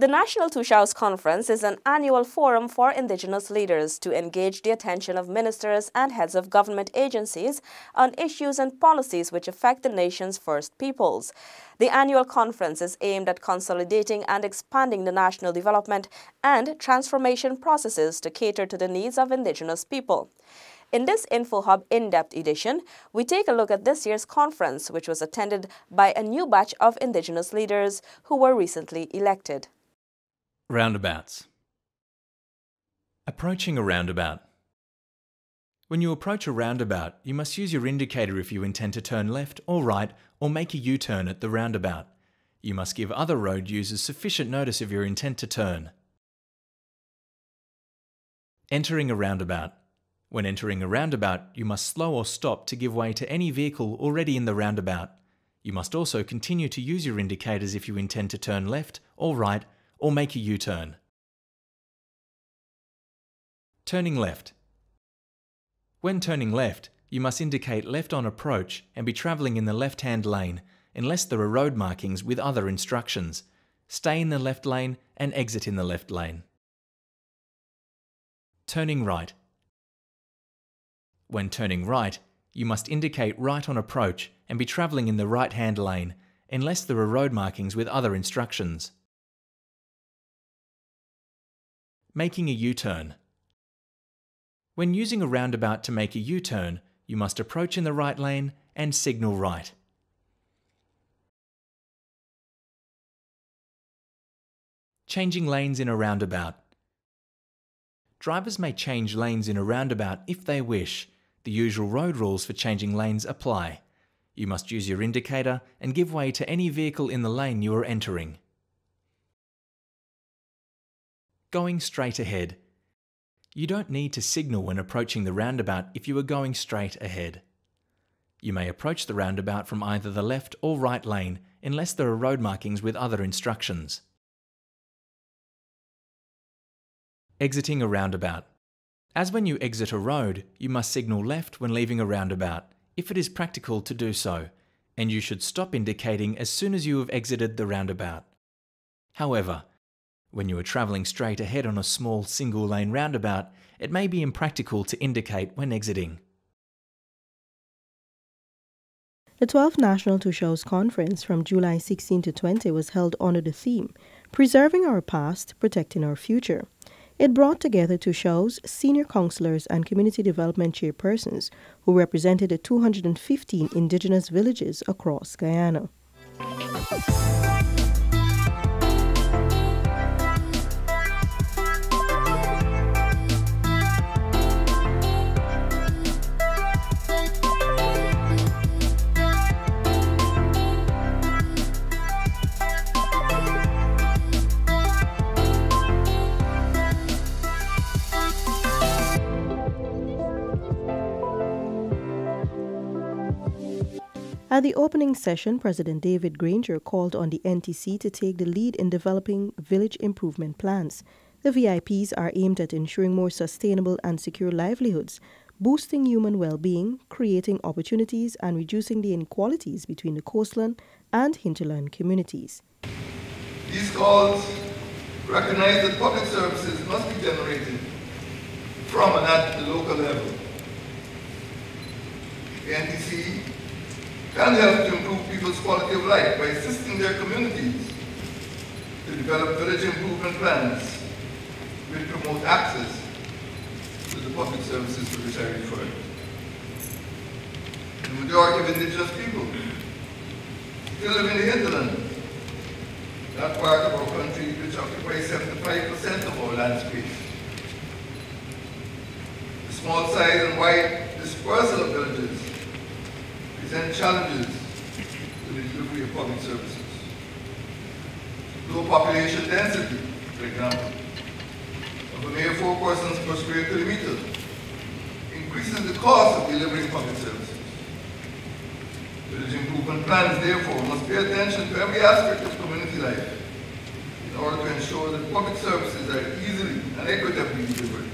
The National Toshaos Conference is an annual forum for Indigenous leaders to engage the attention of ministers and heads of government agencies on issues and policies which affect the nation's First Peoples. The annual conference is aimed at consolidating and expanding the national development and transformation processes to cater to the needs of Indigenous people. In this InfoHub in-depth edition, we take a look at this year's conference, which was attended by a new batch of Indigenous leaders who were recently elected. Roundabouts. Approaching a roundabout. When you approach a roundabout, you must use your indicator if you intend to turn left or right or make a U-turn at the roundabout. You must give other road users sufficient notice of your intent to turn. Entering a roundabout. When entering a roundabout, you must slow or stop to give way to any vehicle already in the roundabout. You must also continue to use your indicators if you intend to turn left or right or make a U-turn. Turning left. When turning left, you must indicate left on approach and be travelling in the left-hand lane unless there are road markings with other instructions. Stay in the left lane and exit in the left lane. Turning right. When turning right, you must indicate right on approach and be travelling in the right-hand lane unless there are road markings with other instructions. Making a U-turn. When using a roundabout to make a U-turn, you must approach in the right lane and signal right. Changing lanes in a roundabout. Drivers may change lanes in a roundabout if they wish. The usual road rules for changing lanes apply. You must use your indicator and give way to any vehicle in the lane you are entering. Going straight ahead. You don't need to signal when approaching the roundabout if you are going straight ahead. You may approach the roundabout from either the left or right lane unless there are road markings with other instructions. Exiting a roundabout. As when you exit a road, you must signal left when leaving a roundabout, if it is practical to do so, and you should stop indicating as soon as you have exited the roundabout. However, when you are travelling straight ahead on a small single-lane roundabout, it may be impractical to indicate when exiting. The 12th National Toshaos Conference from July 16 to 20 was held under the theme, Preserving Our Past, Protecting Our Future. It brought together Toshaos, senior councillors and community development chairpersons who represented the 215 indigenous villages across Guyana. At the opening session, President David Granger called on the NTC to take the lead in developing village improvement plans. The VIPs are aimed at ensuring more sustainable and secure livelihoods, boosting human well-being, creating opportunities, and reducing the inequalities between the coastland and hinterland communities. These calls recognize that public services must be generated from and at the local level. The NTC can help to improve people's quality of life by assisting their communities to develop village improvement plans which promote access to the public services to which I referred. The majority of indigenous people still live in the hinterland, that part of our country which occupies 75% of our land space. The small size and wide dispersal of villages present challenges to the delivery of public services. Low population density, for example, of a mere 4 persons per square kilometer increases the cost of delivering public services. Village improvement plans, therefore, must pay attention to every aspect of community life in order to ensure that public services are easily and equitably delivered.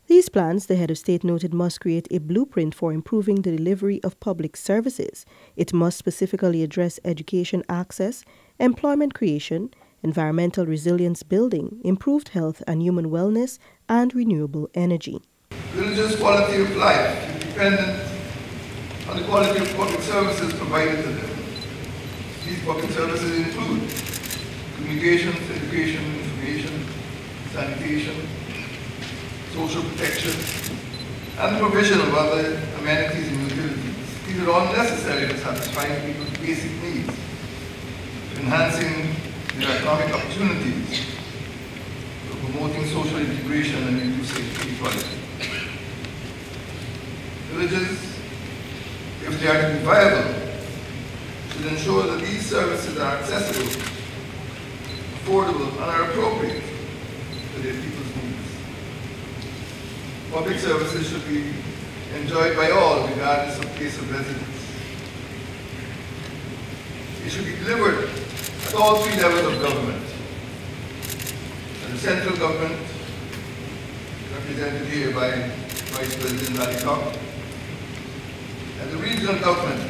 These plans, the head of state noted, must create a blueprint for improving the delivery of public services. It must specifically address education access, employment creation, environmental resilience building, improved health and human wellness, and renewable energy. Villagers' quality of life is dependent on the quality of public services provided to them. These public services include communications, education, information, sanitation, social protection, and the provision of other amenities and utilities. These are all necessary for satisfying people's basic needs, enhancing their economic opportunities, for promoting social integration and reducing inequality. Villages, if they are to be viable, should ensure that these services are accessible, affordable, and are appropriate to their people's needs. Public services should be enjoyed by all, regardless of place of residence. It should be delivered at all three levels of government. At the central government, represented here by Vice President Alikok, and the regional government,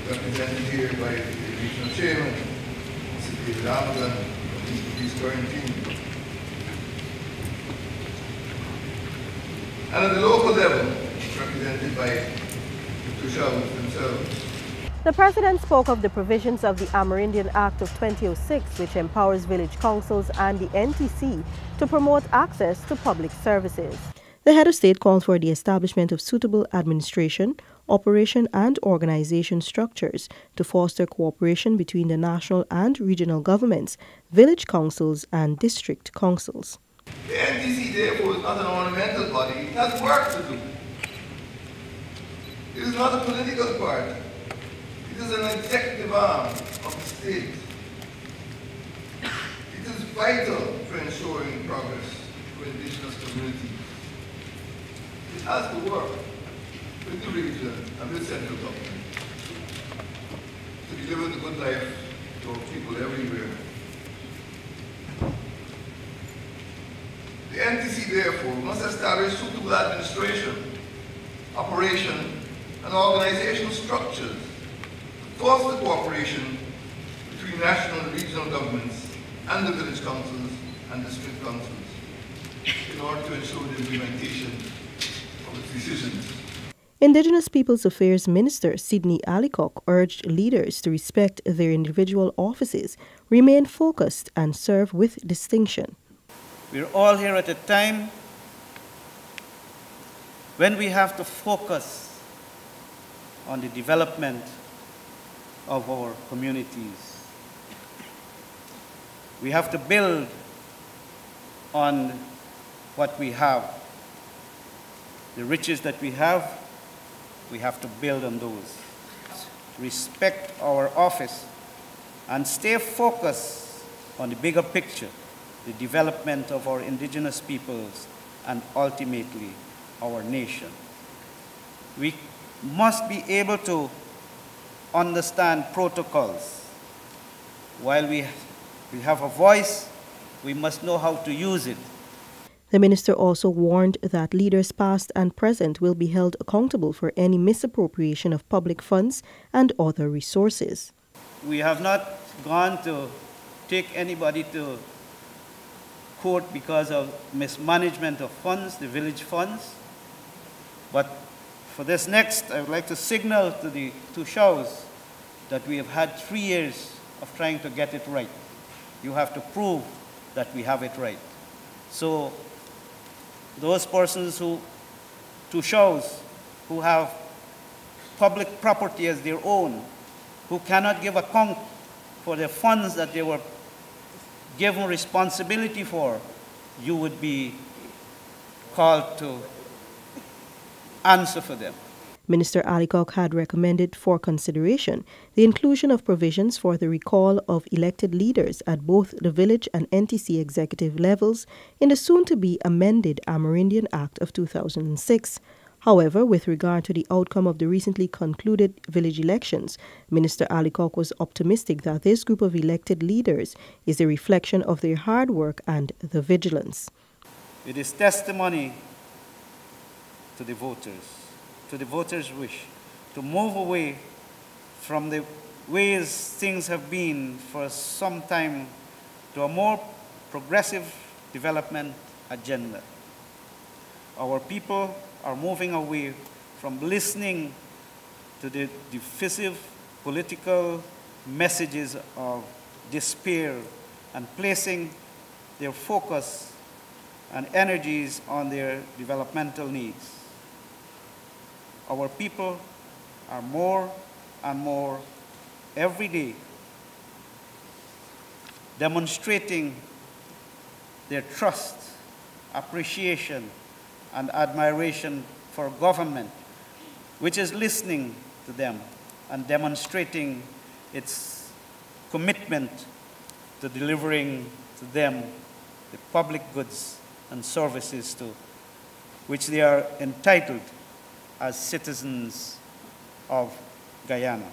represented here by the regional chairman, Mr. David Amadan, of his current team. And at the local level, represented by the Toshaos themselves. The President spoke of the provisions of the Amerindian Act of 2006, which empowers village councils and the NTC to promote access to public services. The head of state called for the establishment of suitable administration, operation and organization structures to foster cooperation between the national and regional governments, village councils and district councils. The NTC, therefore, is not an ornamental body. It has work to do. It is not a political party. It is an executive arm of the state. It is vital for ensuring progress for indigenous communities. It has to work with the region and with central government to deliver the good life to our people everywhere. The NTC, therefore, must establish suitable administration, operation, and organizational structures to foster cooperation between national and regional governments and the village councils and district councils in order to ensure the implementation of its decisions. Indigenous Peoples Affairs Minister Sidney Alikok urged leaders to respect their individual offices, remain focused, and serve with distinction. We're all here at a time when we have to focus on the development of our communities. We have to build on what we have. The riches that we have to build on those. Respect our office and stay focused on the bigger picture, the development of our indigenous peoples and ultimately our nation. We must be able to understand protocols. While we have a voice, we must know how to use it. The minister also warned that leaders past and present will be held accountable for any misappropriation of public funds and other resources. We have not gone to take anybody to court because of mismanagement of funds, the village funds. But for this next, I would like to signal to the Toshaos that we have had 3 years of trying to get it right. You have to prove that we have it right. So those persons Toshaos who have public property as their own, who cannot give account for the funds that they were given responsibility for, you would be called to answer for them. Minister Alikok had recommended for consideration the inclusion of provisions for the recall of elected leaders at both the village and NTC executive levels in the soon-to-be amended Amerindian Act of 2006. However, with regard to the outcome of the recently concluded village elections, Minister Alikok was optimistic that this group of elected leaders is a reflection of their hard work and the vigilance. It is testimony to the voters' wish to move away from the ways things have been for some time to a more progressive development agenda. Our people are moving away from listening to the divisive political messages of despair and placing their focus and energies on their developmental needs. Our people are more and more every day demonstrating their trust, appreciation, and admiration for government, which is listening to them and demonstrating its commitment to delivering to them the public goods and services to which they are entitled as citizens of Guyana.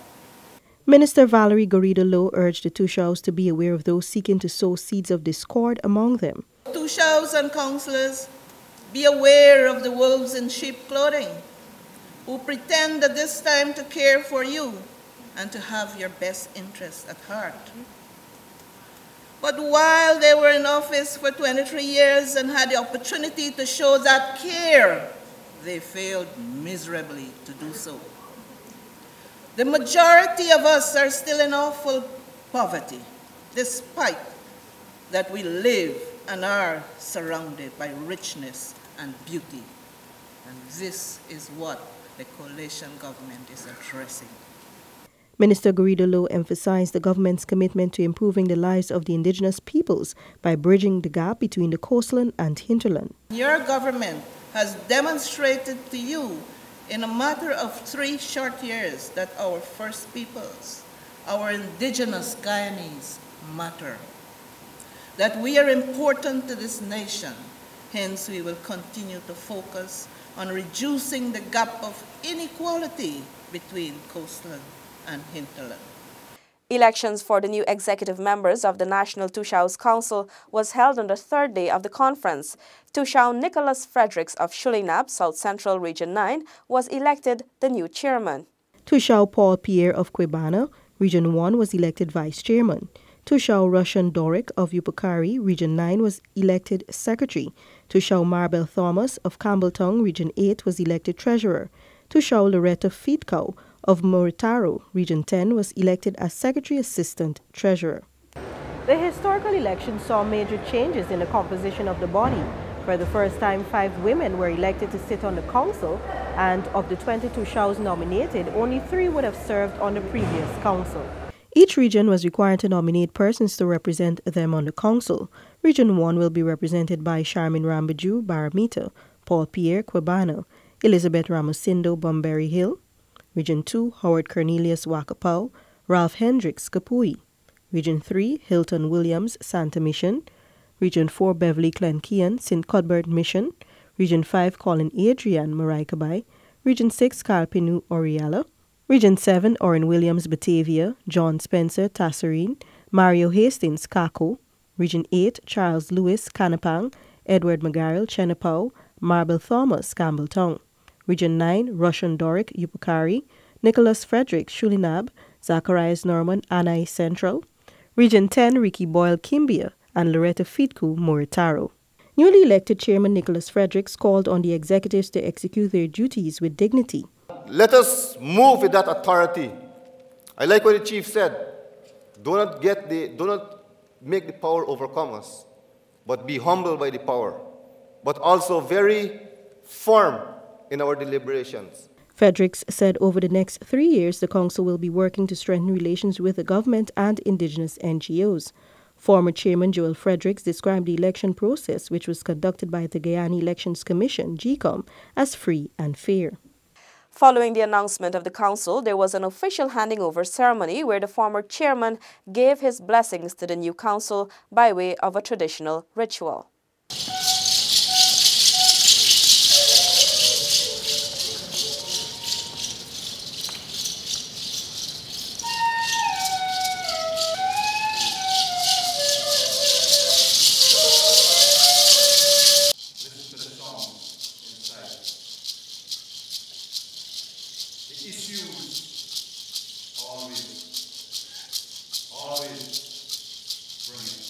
Minister Valerie Garrido-Low urged the Toshaos to be aware of those seeking to sow seeds of discord among them. Toshaos and councillors, be aware of the wolves in sheep clothing who pretend at this time to care for you and to have your best interests at heart. But while they were in office for 23 years and had the opportunity to show that care, they failed miserably to do so. The majority of us are still in awful poverty, despite that we live and are surrounded by richness and beauty. And this is what the coalition government is addressing. Minister Garrido-Low emphasized the government's commitment to improving the lives of the indigenous peoples by bridging the gap between the coastline and hinterland. Your government has demonstrated to you in a matter of 3 short years that our First Peoples, our indigenous Guyanese, matter, that we are important to this nation. Hence, we will continue to focus on reducing the gap of inequality between coastline and hinterland. Elections for the new executive members of the National Toshaos Council was held on the 3rd day of the conference. Toshaos Nicholas Fredericks of Shulinab, South Central Region 9, was elected the new chairman. Toshaos Paul Pierre of Quebana, Region 1, was elected vice chairman. Toshaos Russian Doric of Yupukari, Region 9, was elected secretary. Toshaos Marbel Thomas of Campbelltown, Region 8, was elected treasurer. Toshaos Loretta Feedcow of Moritaro, Region 10, was elected as Secretary Assistant Treasurer. The historical election saw major changes in the composition of the body. For the first time, 5 women were elected to sit on the council, and of the 20 Toshaos nominated, only 3 would have served on the previous council. Each region was required to nominate persons to represent them on the council. Region 1 will be represented by Charmin Rambaju, Baramita, Paul Pierre, Quebana, Elizabeth Ramosindo, Bunbury Hill. Region 2, Howard Cornelius, Wakapau, Ralph Hendricks, Kapui. Region 3, Hilton Williams, Santa Mission. Region 4, Beverly Glenkean, St. Cuthbert Mission. Region 5, Colin Adrian, Marikabai. Region 6, Carl Pinu, Oriala. Region 7, Orin Williams, Batavia. John Spencer, Tasserine. Mario Hastings, Kako. Region 8, Charles Lewis, Canapang. Edward Magaril, Chenapau. Marbel Thomas, Campbelltown. Region 9, Russian Doric, Yupukari, Nicholas Frederick, Shulinab, Zacharias Norman, Anai Central. Region 10, Ricky Boyle, Kimbia, and Loretta Feedcow, Moritaro. Newly elected Chairman Nicholas Fredericks called on the executives to execute their duties with dignity. Let us move with that authority. I like what the chief said. Do not make the power overcome us, but be humble by the power, but also very firm in our deliberations. Fredericks said over the next 3 years, the council will be working to strengthen relations with the government and indigenous NGOs. Former Chairman Joel Fredericks described the election process, which was conducted by the Guyana Elections Commission, GECOM, as free and fair. Following the announcement of the council, there was an official handing over ceremony where the former chairman gave his blessings to the new council by way of a traditional ritual. Always bring it.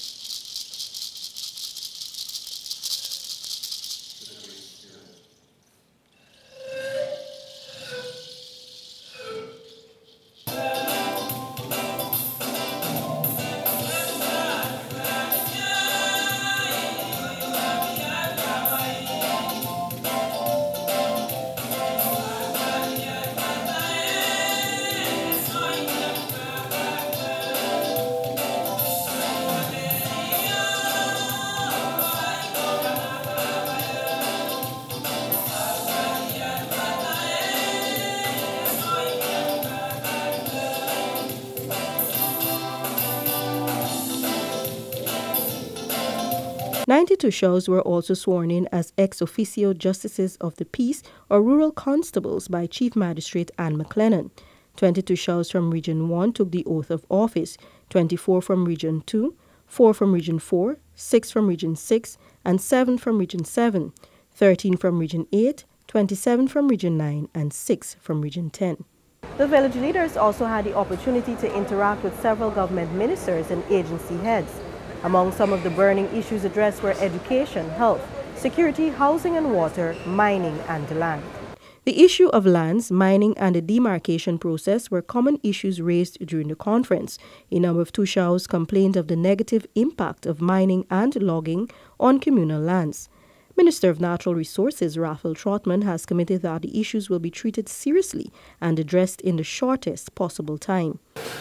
90 Toshaos were also sworn in as ex officio justices of the peace or rural constables by Chief Magistrate Anne McLennan. 20 Toshaos from Region 1 took the oath of office, 24 from Region 2, 4 from Region 4, 6 from Region 6, and 7 from Region 7, 13 from Region 8, 27 from Region 9, and 6 from Region 10. The village leaders also had the opportunity to interact with several government ministers and agency heads. Among some of the burning issues addressed were education, health, security, housing and water, mining and land. The issue of lands, mining and the demarcation process were common issues raised during the conference. A number of Toshaos complained of the negative impact of mining and logging on communal lands. Minister of Natural Resources Raphael Trotman has committed that the issues will be treated seriously and addressed in the shortest possible time.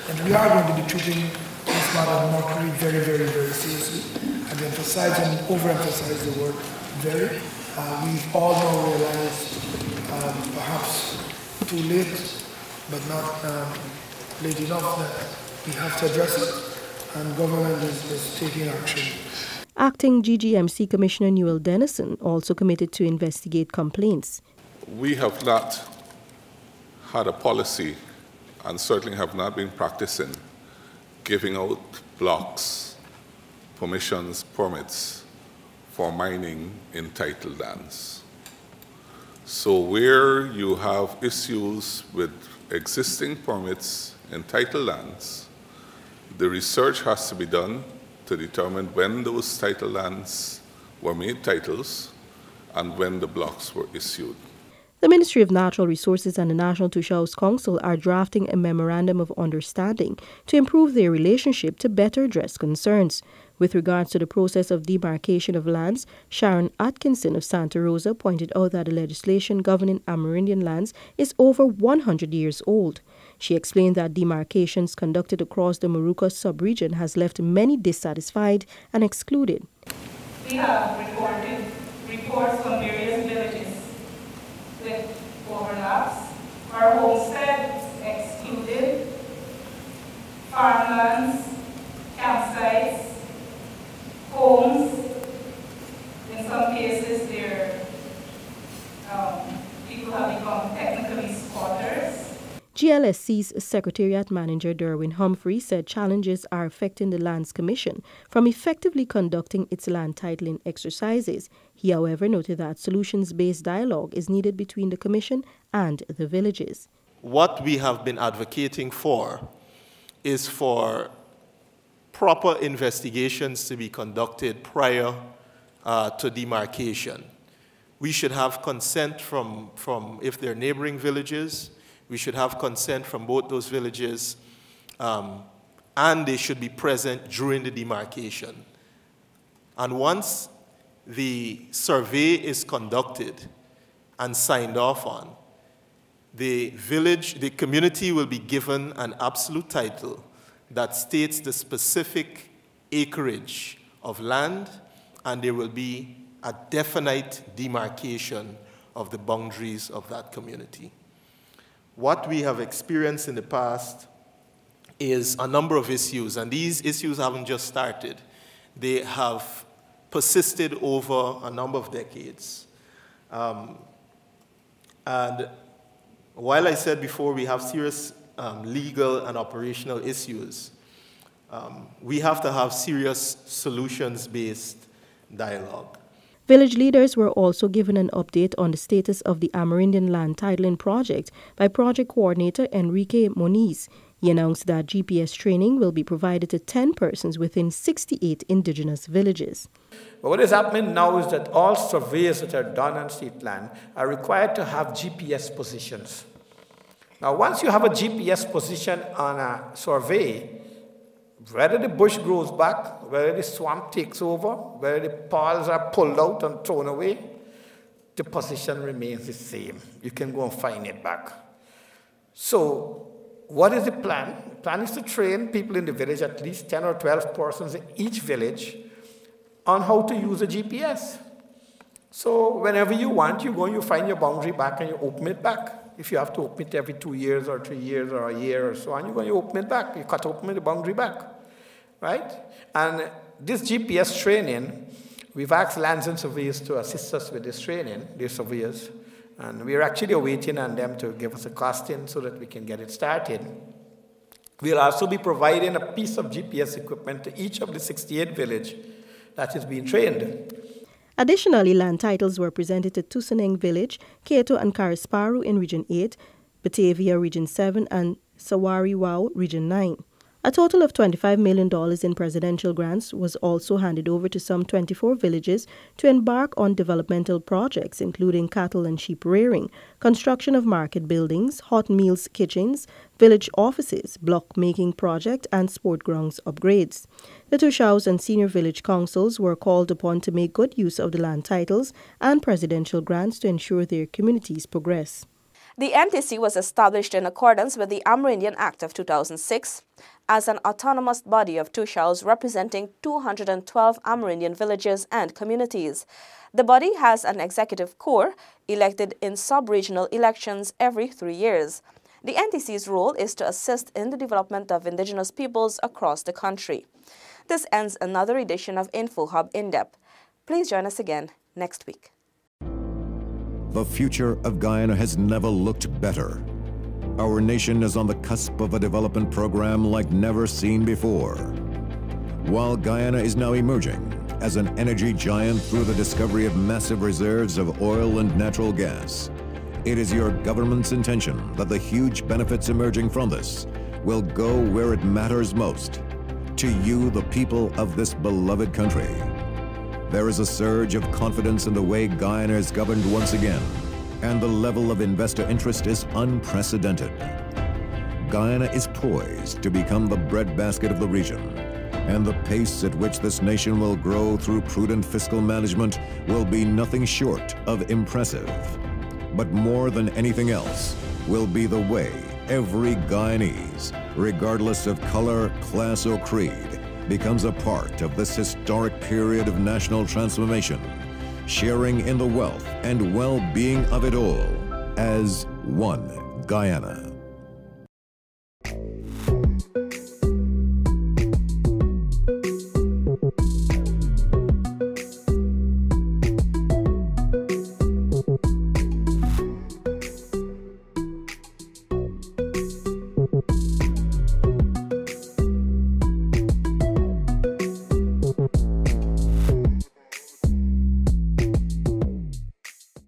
And we are going to be treating this matter of mercury very, very, very seriously. And emphasize and overemphasize the word very. We've all now realized, perhaps too late, but not late enough, that we have to address it, and government is taking action. Acting GGMC Commissioner Newell Dennison also committed to investigate complaints. We have not had a policy, and certainly have not been practicing, giving out blocks, permissions, permits for mining in titled lands. So where you have issues with existing permits in titled lands, the research has to be done to determine when those title lands were made titles and when the blocks were issued. The Ministry of Natural Resources and the National Toshaos Council are drafting a memorandum of understanding to improve their relationship to better address concerns. With regards to the process of demarcation of lands, Sharon Atkinson of Santa Rosa pointed out that the legislation governing Amerindian lands is over 100 years old. She explained that demarcations conducted across the Moruca sub-region has left many dissatisfied and excluded. We have reported reports from various villages with overlaps, our homesteads excluded, farmlands, campsites, homes. In some cases, people have become technically squatters. GLSC's Secretariat Manager Derwin Humphrey said challenges are affecting the Lands Commission from effectively conducting its land titling exercises. He, however, noted that solutions-based dialogue is needed between the Commission and the villages. What we have been advocating for is for proper investigations to be conducted prior to demarcation. We should have consent from if they're neighboring villages. We should have consent from both those villages, and they should be present during the demarcation. And once the survey is conducted and signed off on, the community will be given an absolute title that states the specific acreage of land, and there will be a definite demarcation of the boundaries of that community. What we have experienced in the past is a number of issues, and these issues haven't just started. They have persisted over a number of decades. And while I said before we have serious legal and operational issues, we have to have serious solutions-based dialogue. Village leaders were also given an update on the status of the Amerindian land titling project by project coordinator Enrique Moniz. He announced that GPS training will be provided to 10 persons within 68 indigenous villages. But what is happening now is that all surveys that are done on state land are required to have GPS positions. Now, once you have a GPS position on a survey, whether the bush grows back, whether the swamp takes over, whether the piles are pulled out and thrown away, the position remains the same. You can go and find it back. So, what is the plan? The plan is to train people in the village, at least 10 or 12 persons in each village, on how to use a GPS. So, whenever you want, you go and you find your boundary back and you open it back. If you have to open it every 2 years or 3 years or a year or so on, you go and you open it back. You cut open the boundary back, right? And this GPS training We've asked lands and surveyors to assist us with this training, their surveyors, and we're actually waiting on them to give us a costing so that we can get it started. We'll also be providing a piece of GPS equipment to each of the 68 villages that is being trained. Additionally, land titles were presented to Tusaneng Village, Keto and Karisparu in Region 8, Batavia Region 7, and Sawari-Wau Region 9. A total of $25 million in presidential grants was also handed over to some 24 villages to embark on developmental projects, including cattle and sheep rearing, construction of market buildings, hot meals kitchens, village offices, block-making project, and sport grounds upgrades. The Toshaos and senior village councils were called upon to make good use of the land titles and presidential grants to ensure their communities progress. The NTC was established in accordance with the Amerindian Act of 2006 as an autonomous body of Toshaos representing 212 Amerindian villages and communities. The body has an executive core elected in sub-regional elections every 3 years. The NTC's role is to assist in the development of indigenous peoples across the country. This ends another edition of InfoHub In-Depth. Please join us again next week. The future of Guyana has never looked better. Our nation is on the cusp of a development program like never seen before. While Guyana is now emerging as an energy giant through the discovery of massive reserves of oil and natural gas, it is your government's intention that the huge benefits emerging from this will go where it matters most, to you, the people of this beloved country. There is a surge of confidence in the way Guyana is governed once again, and the level of investor interest is unprecedented. Guyana is poised to become the breadbasket of the region, and the pace at which this nation will grow through prudent fiscal management will be nothing short of impressive. But more than anything else will be the way every Guyanese, regardless of color, class, or creed, becomes a part of this historic period of national transformation, sharing in the wealth and well-being of it all as one Guyana.